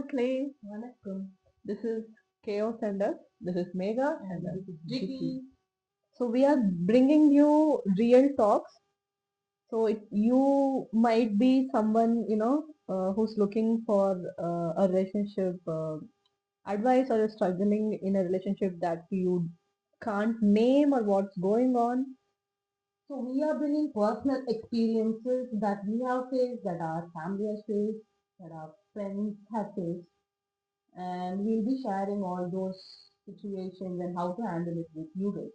மக்களே வணக்கம். This is Chaos and us. This is Megha and this is Jiki. So we are bringing you real talks. So you might be someone who's looking for a relationship advice, or you're struggling in a relationship that you can't name or what's going on. So we are bringing personal experiences that we have faced, that our family has faced, that our friends have faced, and we'll be sharing all those situations and how to handle it with you guys.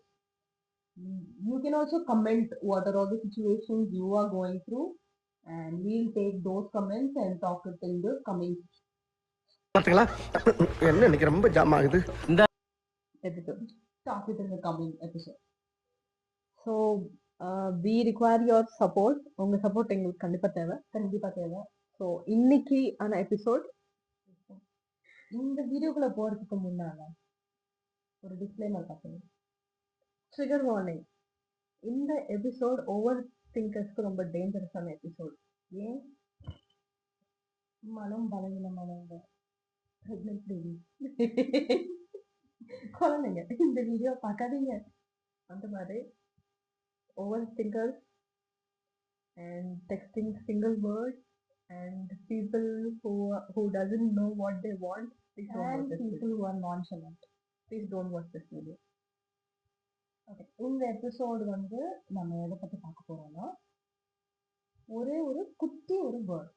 You can also comment what are all the situations you are going through, and we'll take those comments and talk it in the coming என்ன இன்னைக்கு ரொம்ப jam ஆகுது. episode. talk it in the coming episode. So we require your support. உங்க support எங்களுக்கு கண்டிப்பா தேவை. கண்டிப்பா தேவை. ஸோ இன்னைக்கு ஆன எபிசோட், இந்த வீடியோக்குள்ள போறதுக்கு முன்னால ஒரு டிஸ்க்ளைமர் பார்க்கணும். Trigger warning. இந்த எபிசோட் ஓவர் திங்கர்ஸ்க்கு ரொம்ப டேஞ்சரஸான எபிசோட். ஏன்? மனம் பலவீனமானவங்க, pregnant lady, குழந்தைங்க இந்த வீடியோ பார்க்காதீங்க. அந்த மாதிரி over thinkers and texting single words and people who doesn't know what they want, please don't watch and this people video. who are nonchalant. Please don't watch this video. Okay, இந்த episode வந்து நம்ம எதை பற்றி பார்க்க போறோம்னா, ஒரே ஒரு குட்டி ஒரு word.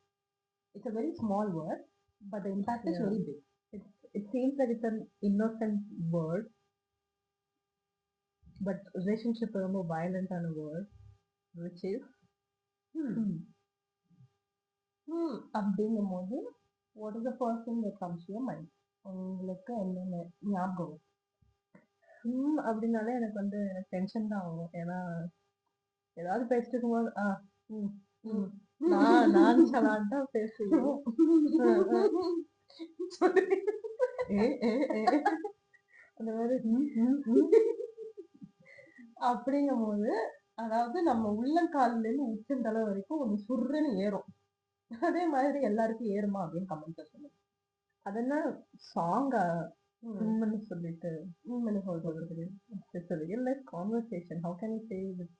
It's a very small word, but the impact is Yeah. Very big. It seems like it's an innocent word, but relationship is a violent and a word, which is அப்படிங்கும் போது what is the first thing that comes to your mind? உங்களுக்கு என்னென்ன ஞாபகம்? அப்படின்னாலே எனக்கு வந்து tension தான் ஆகும். ஏன்னா ஏதாவது பேசிட்டு இருக்கும்போது நான் சலான்ட்டா பேசுவேன். அந்த மாதிரி அப்படிங்கும் போது, அதாவது நம்ம உள்ளங்கால்ல இருந்து உச்சந்தலை வரைக்கும் ஒன்று சுருன்னு ஏறும். அதே மாதிரி எல்லாருக்கும் ஏறுமா அப்படின்னு கமெண்ட்ல சொல்லுங்க. அதெல்லாம் சாங்கா சொல்லிட்டு சொல்றது. it's a real life conversation. How can you say with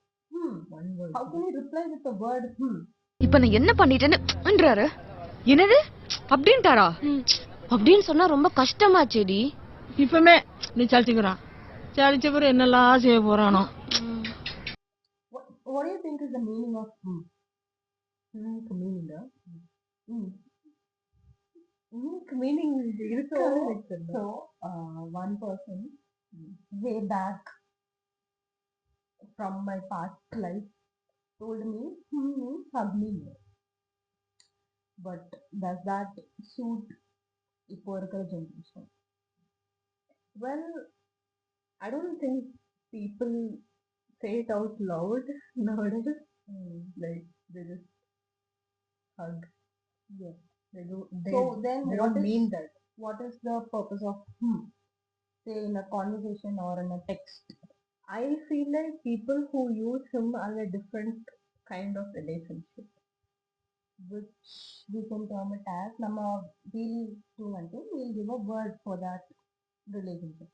one word? How can you reply with the word இப்ப நான் என்ன பண்ணிட்டேன்னு என்னது அப்படின்ட்டாரா? அப்படின்னு சொன்னா ரொம்ப கஷ்டமாச்சேடி. இப்பமே நீ சலிச்சுக்கிறான், சலிச்ச பிறகு என்னெல்லாம் செய்ய போறானோ. What do you think is the meaning of meaning meaning இருக்கு. So one person way back from my past life told me hug me more. But does that suit இப்போ இருக்கிற generation? Well, I don't think people say it out loud nowadays. Like they just hug. Yes. They do. So then they what don't is mean that. what is the purpose of say in a conversation or in a text? I feel like people who use him are a different kind of relationship. Which we can term it as nama we'll do one thing, we'll give a word for that relationship.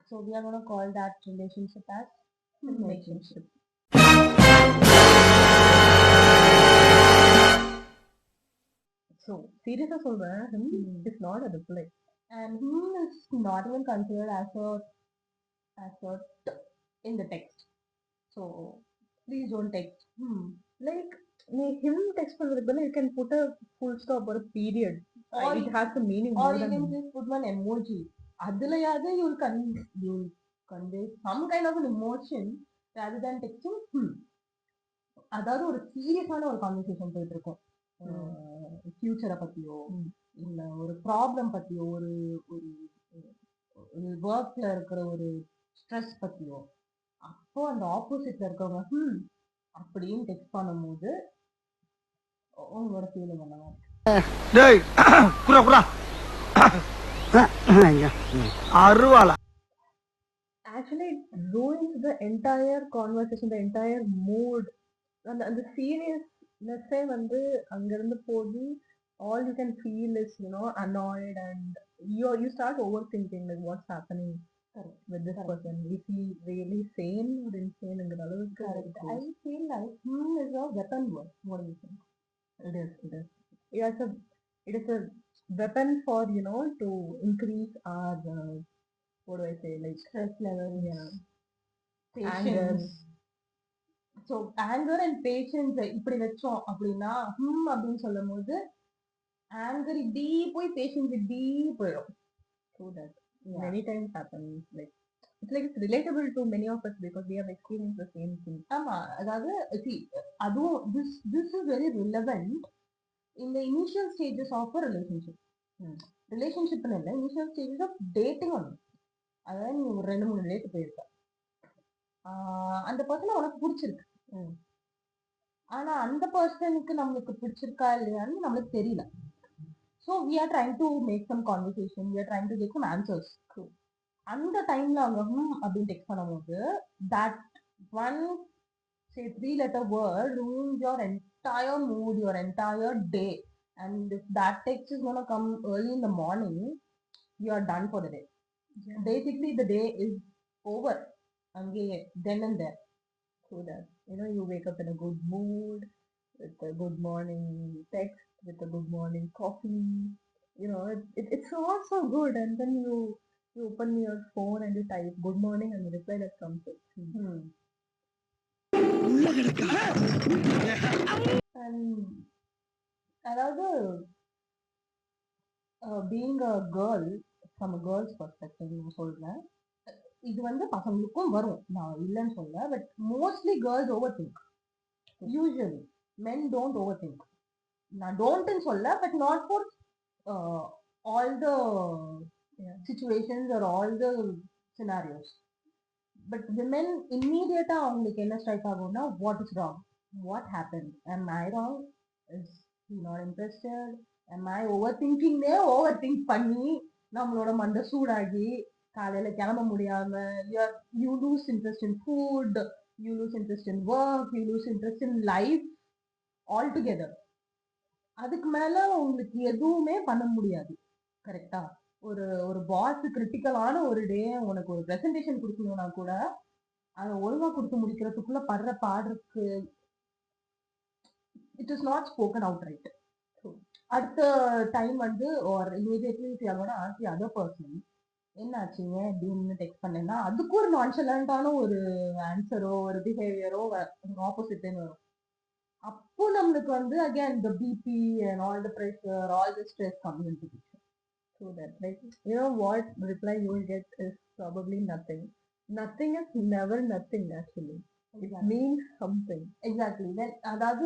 So we are going to call that relationship as relationship. So seriously சொல்றேன், is not a reply. And is not even considered as a in the text. So please don't text Like him text பண்றதுக்கு you can put a full stop or a period. Or It has a meaning or more you than can just put one emoji. அதுலயாவது you'll convey some kind of an emotion rather than texting அதாவது ஒரு சீரியஸான ஒரு conversation போயிட்டு இருக்கும். ஃபியூச்சரை பத்தியோ இல்ல ஒரு ப்ராப்ளம் பத்தியோ ஒரு ஒர்க்ல இருக்கிற ஒரு ஸ்ட்ரெஸ் பத்தியோ, அப்போ அந்த ஆப்போசிட்ல இருக்கவங்க அப்படின்னு டெக்ஸ்ட் பண்ணும்போது உங்களோட ஃபீலிங் என்னவா அருவாளா actually it ruins the entire conversation, the entire mood. அந்த சீரியஸ்னஸே வந்து அங்கிருந்து போய் all you can feel is, annoyed, and you start overthinking like what's happening Correct. with this Correct. person. Is he really sane or insane? Correct. I feel like is a weapon word. What do you think? It is. It is. Yeah, it is a weapon for to increase our what do I say, like Stress level. yeah, anger. Patience. So anger and patience இப்படி வச்சோம் அப்படின்னா அப்படின்னு சொல்லும் போது anchor இப்படி போய் patience இப்படி போயிடும். So that many times happens. Like it's relatable to many of us because we have experienced the same thing. ஆமா, அதாவது see, அதுவும் this is very relevant in the initial stages of a relationship. ரிலேஷன்ஷிப்னு இல்லை, initial stages of dating ஒன்று. அதாவது நீ ஒரு 2-3 date போயிருக்க, அந்த பர்சனை உனக்கு பிடிச்சிருக்கு, ஆனா அந்த பர்சனுக்கு நம்மளுக்கு பிடிச்சிருக்கா இல்லையான்னு நம்மளுக்கு தெரியல. So we are trying to make some conversation, we are trying to get some answers. அந்த டைம்ல அவங்க அப்படின்னு டெக்ஸ்ட் பண்ணும்போது that one say 3-letter word ruins your entire mood, your entire day. And if that text is gonna come early in the morning, you are done for the day. Basically, the day is over. Then and there. So that you wake up in a good mood with a good morning text, with a good morning coffee. It's all so good, and then you open your phone and you type good morning, and the reply that comes is And அதாவது being a girl from a girl's perspective நான் சொல்றேன், இது வந்து பசங்களுக்கும் வரும், நான் இல்லைன்னு சொல்ல. But mostly girls overthink. Usually men don't overthink. நான் டோன்ட்னு சொல்ல, but not for all the situations or all the scenarios. But women இம்மீடியட்டா அவங்களுக்கு என்ன ஸ்ட்ரைக் ஆகும்னா, what is wrong, what happen, am I wrong, is he not interested, am I overthinkingனே overthink பண்ணி நம்மளோட மண்டை சூடாகி காலையில கிளம்ப முடியாம, you lose interest in food, you lose interest in work, you lose interest in life altogether. அதுக்கு மேல உங்களுக்கு எதுவுமே பண்ண முடியாது. கரெக்டா? ஒரு பாஸ் கிரிட்டிக்கலான ஒரு டே உனக்கு ஒரு பிரசன்டேஷன் கொடுக்கணும்னா கூட அதை ஒழுங்கா கொடுத்து முடிக்கிறதுக்குள்ள படுற பாடுறதுக்கு it is not spoken out right. அடுத்த டைம் வந்து ஒரு இமீடியட்லி ஆசி அதர் பர்சன் என்ன ஆச்சுங்க அப்படின்னு டெக்ஸ்ட் பண்ணேன்னா அதுக்கு ஒரு நான்ஷலண்டான ஒரு ஆன்சரோ ஒரு பிஹேவியரோ ஆப்போசிட்னு வரும். அப்போ நம்மளுக்கு வந்து again the BP and all the pressure, all the stress comes into picture. So that what reply you will get is probably nothing. Nothing is never nothing actually. It means something. Exactly. Then அதாவது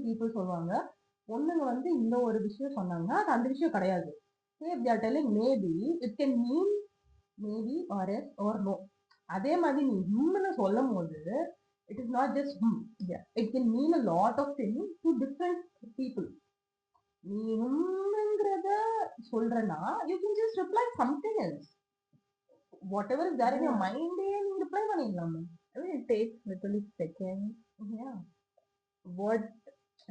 people சொல்லுவாங்க, பொண்ணுங்க வந்து இந்த ஒரு விஷயம் சொன்னாங்கன்னா அது அந்த விஷயம் கிடையாது. If they are telling maybe, it can mean maybe or yes or no. அதே மாதிரி நீ ஹம்னு சொல்லும் போது it is not just yeah, it can mean a lot of things to different people. நீ ஹம்ங்கிறத சொல்றனா you can just reply something else, whatever is there in your mind நீ reply பண்ணிடலாம். I mean, it takes literally seconds. Yeah. What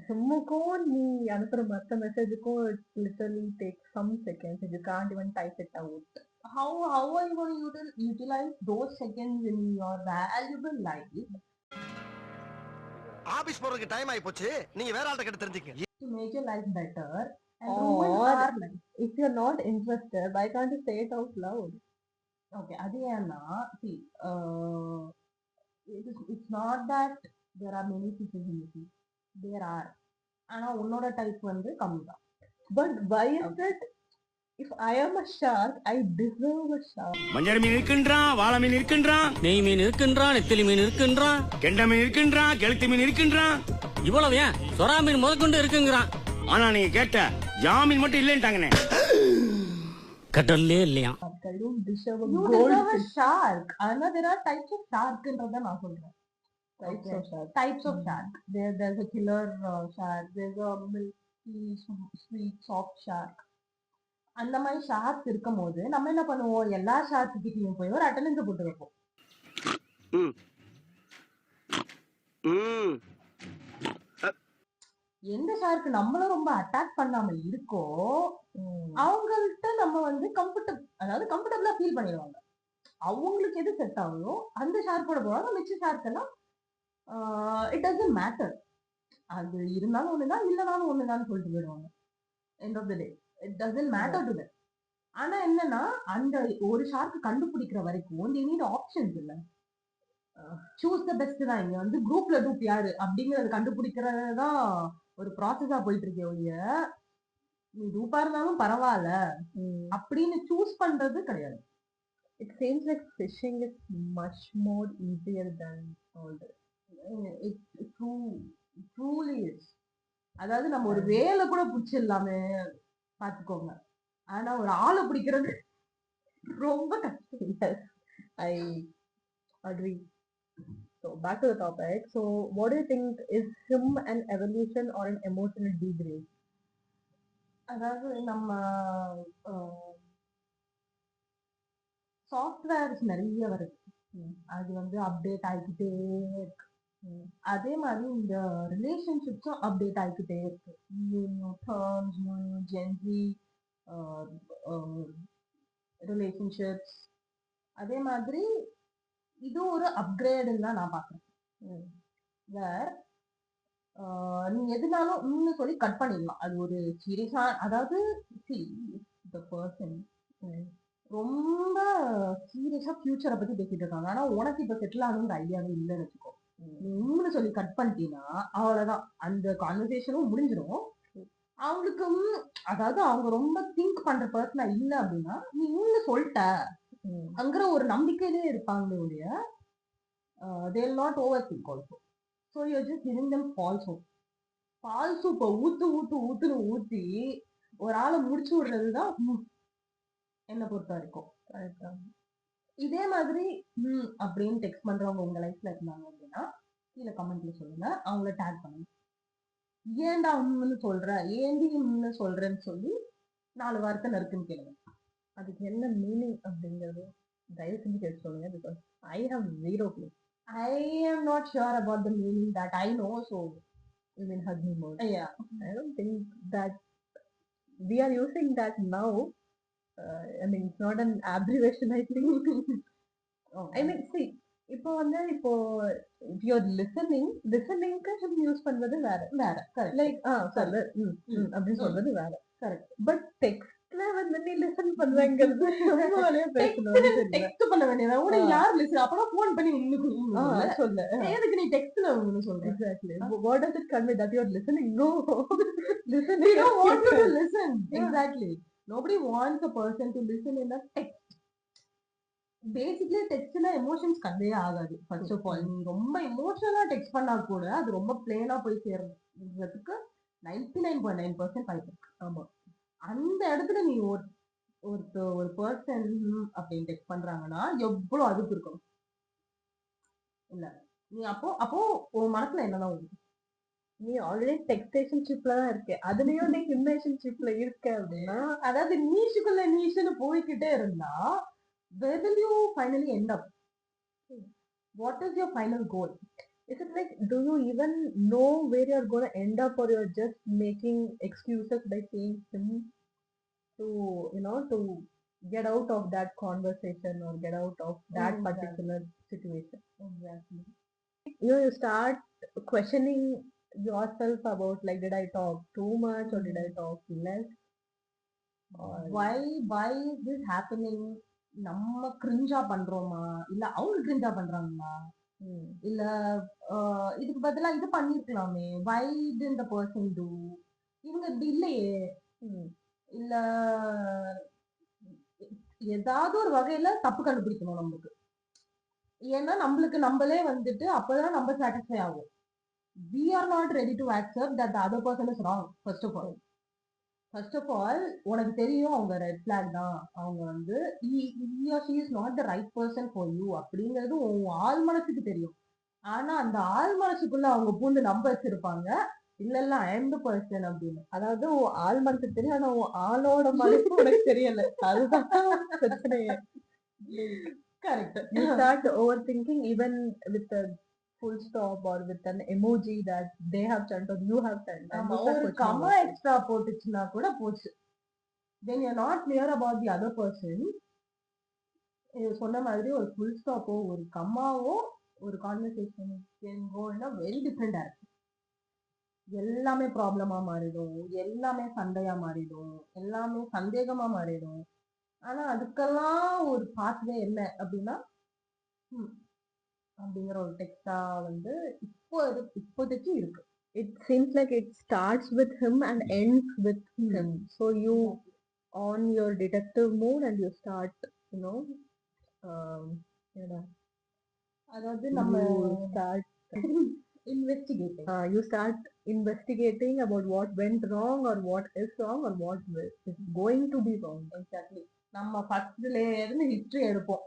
ஹம்முக்கும் நீ அனுப்புற மற்ற மெசேஜுக்கும் it literally takes some seconds and you can't even type it out. How are you going to utilize those seconds in your valuable life office போறதுக்கு time ஆயி போச்சு, நீங்க வேற ஆள்கிட்ட கேட்டு தெரிஞ்சுக்கங்க. to make your life better and Or ruin our life? if you're not interested, why can't you say it out loud? Okay, அது ஏன்னா see, it's not that there are many people in this, there are, ஆனா உன்னோட type வந்து கம்மி தான். But why is it? If I am a shark, I deserve a shark. மஞ்சள் மீன் இருக்கின்றான், வாழை மீன் இருக்கின்றான், நெய் மீன் இருக்கின்றான், நெத்திலி மீன் இருக்கின்றான், கெண்டை மீன் இருக்கின்றான், கெளுத்தி மீன் இருக்கின்றான். இவ்வளவு ஏன் சொரா மீன் முதற்கொண்டு இருக்குங்கிறான். ஆனா நீங்க கேட்ட யாமீன் மட்டும் இல்லைன்ட்டாங்கண்ணே. கடல்லே இல்லையா? I don't deserve a You gold deserve a fish. shark. ஆனா there are types of sharkன்றத நான் சொல்றேன். Types of shark. Types of shark. There's a killer shark. There's a milky, sweet, soft shark. அந்த மாதிரி ஷார்க்ஸ் இருக்கும் போது நம்ம என்ன பண்ணுவோம், எல்லா ஷார்க் கிட்டையும் போய் ஒரு அட்டண்டன்ஸ் போட்டு வைப்போம். எந்த ஷார்க்கு நம்மள ரொம்ப அட்டாக் பண்ணாம இருக்கோ அவங்கள்ட்ட நம்ம வந்து கம்ஃபர்டபுளா ஃபீல் பண்ணிடுவாங்க. அவங்களுக்கு எது செட் ஆகுதோ அந்த ஷார்க்கோட போவாங்க. மிச்ச ஷார்க்கெல்லாம் இட் டசன்ட் மேட்டர். அது இருந்தாலும் ஒண்ணுதான், இல்லனாலும் ஒண்ணுதான் சொல்லிட்டு போயிடுவாங்க. End of the day it doesn't matter to that. ஆனா என்னன்னா, அந்த ஒரு ஷார்க் கண்டுபிடிக்கிற வரைக்கும் they need ஆப்ஷன்ஸ் இல்ல. சூஸ் த பெஸ்ட் தான். இங்க வந்து குரூப்ல டூப் யாரு அப்படிங்கறது கண்டுபிடிக்கிறது தான் ஒரு ப்ராசஸா போயிட்டு இருக்கே ஒழிய, நீ டூப்பா இருந்தாலும் பரவாயில்ல அப்படின்னு சூஸ் பண்றது கிடையாது. It seems like fishing is much more easier than all this. It truly is. அதாவது நம்ம ஒரு வேலை கூட பிடிச்சிடலாமே பாத்துக்கோங்க. ஆனா ஒரு ஆளை பிடிக்கிறது ரொம்ப கஷ்டம். Yes, I agree. So back to the topic. So what do you think, is him an evolution or an emotional degrade? அதாவது நம்ம சாஃப்ட்வேர்ஸ் நிறைய வருது. அது வந்து அப்டேட் ஆகிக்கிட்டே இருக்கு. அதே மாதிரி இந்த ரிலேஷன்ஷிப்ஸும் அப்டேட் ஆகிக்கிட்டே இருக்கு. New new terms, new new Gen Z relationships. அதே மாதிரி இது ஒரு அப்கிரேடுன்னு தான் நான் பாக்குறேன். வேர் நீ எதுனாலும் இன்னும் சொல்லி கட் பண்ணிடலாம். அது ஒரு சீரியஸா, அதாவது the person ரொம்ப சீரியஸா ஃபியூச்சரை பத்தி பேசிட்டு இருக்காங்க. ஆனா உனக்கு இப்ப செட்டில் ஆகணுங்கிற ஐடியாவே இல்லைன்னு வச்சுக்கோ. நீ உண்மைன்னு சொல்லி கட் பண்ணிட்டீங்கன்னா அவ்வளவுதான், அந்த கான்வர்சேஷனும் முடிஞ்சிடும். அவங்களுக்கு அதாவது அவங்க ரொம்ப திங்க் பண்ற பர்சனா இல்ல அப்படின்னா நீ உண்மை சொல்லிட்ட அங்கிற ஒரு நம்பிக்கையிலே இருப்பாங்க ஒழிய they will not overthink also. So you're just giving them false hope. false hope ஊத்துன்னு ஊத்தி ஒரு ஆளை முடிச்சு விடுறதுதான் என்ன பொறுத்த வரைக்கும். இதே மாதிரி அப்படின்னு டெக்ஸ்ட் பண்றவங்க உங்க லைஃப்ல இருந்தாங்க அப்படின்னா கீழே கமெண்ட்ல சொல்லுங்க, அவங்கள டேக் பண்ணுங்க. ஏன்டா உண்மைன்னு சொல்ற, ஏண்டி உண்மை சொல்றேன்னு சொல்லி 4 வார்த்தை நறுக்குன்னு கேளுங்க. அதுக்கு என்ன மீனிங் அப்படிங்கிறது தயவு செஞ்சு கேட்டு சொல்லுங்க. Because I have zero clue. I am not sure about the meaning that I know, so You mean hug me more? yeah. I don't think that we are using that now. I mean, it's not an abbreviation, I think. I mean, see, இப்போ if you're listeningக்கு him use பண்றது வேற like சொல்லு அப்படின்னு சொல்றது வேற. Correct. But டெக்ஸ்ட்ல வந்து நீ listen பண்றங்கிறது நம்மளே பேசணும். டெக்ஸ்ட் பண்ண வேண்டியதா உனக்கு யார் லிசன், அப்பதான் ஃபோன் பண்ணி உங்களுக்கு சொல்லு. எதுக்கு நீ டெக்ஸ்ட்ல உங்களுக்கு சொல்ற? Exactly. What does it convey that you're listening? No. Listening. We don't want you to listen. Exactly. Nobody wants a person to listen in a text. Basically டெக்ஸ்ட்ல எமோஷன்ஸ் கன்வே ஆகாது. ஃபர்ஸ்ட் ஆஃப் ஆல் நீ ரொம்ப எமோஷனலா text பண்ணா கூட அது ரொம்ப பிளெயினா போய் சேர்றதுக்கு 99.9% வாய்ப்பு இருக்கு. ஆமா, அந்த இடத்துல நீ ஒரு பர்சன் அப்படின்னு டெக்ஸ்ட் பண்றாங்கன்னா எவ்வளவு அதுக்கு இருக்கணும் இல்ல? நீ அப்போ உன் மனசுல என்னதான் வருது? நீ ஆல்ரெடி டெக்ஸ்டேஷன்ஷிப்ல தான் இருக்க, அதுலயும் நீ ரிலேஷன்ஷிப்ல இருக்க அப்படின்னா, அதாவது நீஷுக்குள்ள நீஷுன்னு போய்கிட்டே இருந்தா where will you finally end up? What is your final goal? is it like, do you even know where you're going to end up, or you're just making excuses by saying him to to get out of that conversation or get out of that particular situation? Exactly. You start questioning yourself about, like, did I talk too much or did I talk less, or why is this happening? நம்ம கிரிஞ்சா பண்றோமா இல்ல அவங்க கிரிஞ்சா பண்றாங்களா, இல்ல இதுக்கு பதிலா இது பண்ணிருக்கலாமே, why didn't the person do, இவங்க இப்படி இல்லையே, இல்ல ஏதாவது ஒரு வகையில தப்பு கண்டுபிடிக்கணும் நம்மளுக்கு. ஏன்னா நம்மளுக்கு நம்மளே வந்துட்டு அப்பதான் நம்ம சாட்டிஸ்ஃபை ஆகும். we are not ready to accept that the other person is wrong. first of all உனக்கு தெரியும் அவங்க ரெட் ஃபிளாக் தான், அவங்க வந்து he or she is not the right person for you அப்படிங்கிறது உன் ஆள் மனசுக்கு தெரியும். ஆனா அந்த ஆள் மனசுக்குள்ள அவங்க பூந்து நம்ப வச்சிருப்பாங்க, இல்ல ஐ எம் தி பர்சன் அப்படின்னு. அதாவது உன் ஆள் மனசுக்கு தெரியும், ஆனா உன் ஆளோட மனசு உனக்கு தெரியல. அதுதான் பிரச்சனையே. Correct. You start overthinking even with the full stop or with an emoji that they have sent or you have sent. And ஆமா, you start ஒரு questioning கம்மா yourself. எக்ஸ்ட்ரா போட்டுச்சுன்னா கூட போச்சு. when you're not clear about the other person, சொன்ன மாதிரி ஒரு full ஸ்டாப்போ ஒரு கம்மாவோ ஒரு conversation can go in a very different direction. எல்லாமே ப்ராப்ளமா மாறிடும், எல்லாமே சண்டையா மாறிடும், எல்லாமே சந்தேகமா மாறிடும். ஆனா அதுக்கெல்லாம் ஒரு பாத்வே என்ன அப்படின்னா அப்படிங்கிற ஒரு டெக்ஸ்டா வந்து இப்போதைக்கு இருக்கு. It seems like it starts with him and ends with him. So you on your detective mode and you start, you know, you know, அதாவது நம்ம you start investigating. you start investigating about what went wrong or what is wrong or what is going to be wrong. Exactly. நம்ம ஃபர்ஸ்ட்ல இருந்து history எடுப்போம்.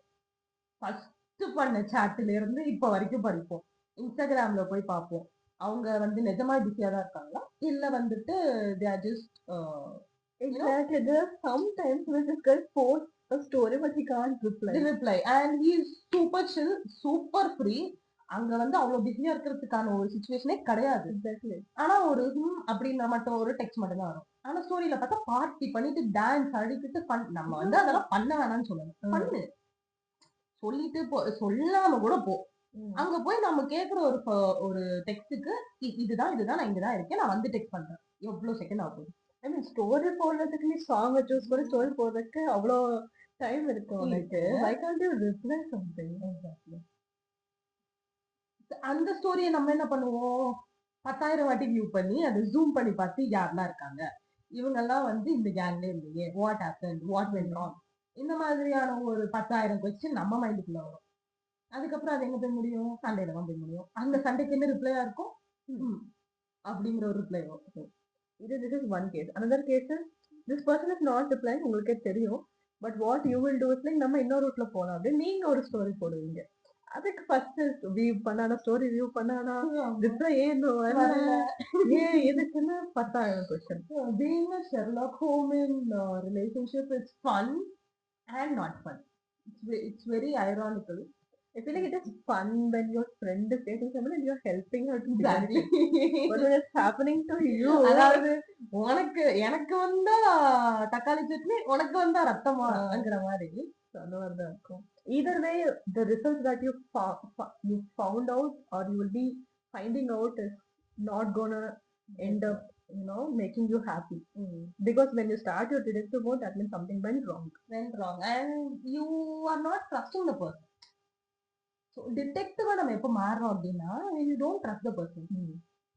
First பண்ண சாட்ல இருந்து இப்ப வரைக்கும் படிப்போம். இன்ஸ்டாகிராம்ல போய் பார்ப்போம். அவங்க வந்து நிஜமா பிஸியா தான் இருக்காங்களா இல்ல வந்துட்டு they are just Exactly. There are sometimes when this guy posts a story but he can't reply. reply and he is super chill, super free. அங்க வந்து அவ்வளவு பிஸியா இருக்கிறதுக்கான ஒரு சுச்சுவேஷனே கிடையாது. Exactly. ஆனா ஒரு அப்படின்ற மட்டும் ஒரு டெக்ஸ்ட் மட்டும் தான் வரும். ஆனா ஸ்டோரியில பார்த்தா பார்ட்டி பண்ணிட்டு டான்ஸ் அடிக்கிட்டு நம்ம வந்து அதெல்லாம் பண்ண வேணாம்னு சொல்லணும். பண்ணு, சொல்லிட்டு சொல்லாம கூட போ. அங்க போய் நம்ம கேக்குற ஒரு டெக்ஸ்டுக்கு இதுதான் நான் இங்கதான் இருக்கேன், நான் வந்து டெக்ஸ்ட் பண்றேன், எவ்வளவு செகண்ட் ஆகும். I mean story போடுறதுக்கு நீ சாங் சூஸ் பண்ணி ஸ்டோரி போடுறதுக்கு அவ்வளோ டைம் இருக்கும் உனக்கு. Why can't you reply something? Exactly. அந்த ஸ்டோரியை நம்ம என்ன பண்ணுவோம், 10,000 வாட்டி வியூ பண்ணி அதை ஜூம் பண்ணி பார்த்து யாரெல்லாம் இருக்காங்க, இவங்கெல்லாம் வந்து இந்த கேங்ல இல்லையே, what happen, what went wrong, இந்த மாதிரியான ஒரு 10,000 கொஸ்டின் நம்ம மைண்டுக்குள்ள வரும். அதுக்கப்புறம் அது எங்க போய் முடியும், சண்டையில தான் போய் முடியும். அந்த சண்டைக்கு என்ன ரிப்ளையா இருக்கும், அப்படிங்கிற ஒரு ரிப்ளை வரும். This is one case. Another case is this person is not replying, உங்களுக்கே தெரியும். But what you will do is like நம்ம இன்னொரு ரூட்ல போலாம் அப்படின்னு நீங்க ஒரு ஸ்டோரி போடுவீங்க. அதுக்கு ஃபர்ஸ்ட் வியூ பண்ணானா ஸ்டோரி வியூ பண்ணானா ரிப்ளை ஏன் ஏன் எதுக்குன்னு 10,000 question. Being a Sherlock Holmes in relationship is fun and not fun. It's very ironical. I feel like it is fun when your friend is dating someone and you are helping her to Exactly. But when it's happening to you, அதாவது எனக்கு வந்தா தக்காளி சட்னி, உனக்கு வந்தா ரத்தமாங்கிற மாதிரி அந்த மாதிரி தான் இருக்கும். Either way, the results that you found out or you will be finding out is not gonna end up, you know, making you happy. Because when you start your detective mode, that means something went wrong. and you are not trusting the person. So detective நம்ம எப்ப மாறுறோம் அப்படின்னா, you don't trust the person.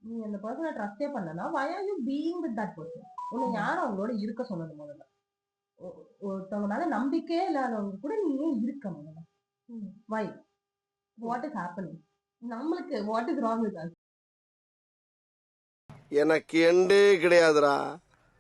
நீ அந்த பர்சனை ட்ரஸ்டே பண்ணனா, why are you being with that person? உன்னை யாரும் அவங்களோட இருக்க சொன்னது முதல்ல? ஒருத்தவங்க மேல நம்பிக்கையே இல்லாதவங்க கூட நீ ஏன் இருக்க முதல்ல? why? what is happening? நம்மளுக்கு what is wrong with us? எனக்கு எண்டே கிடையாதுடா.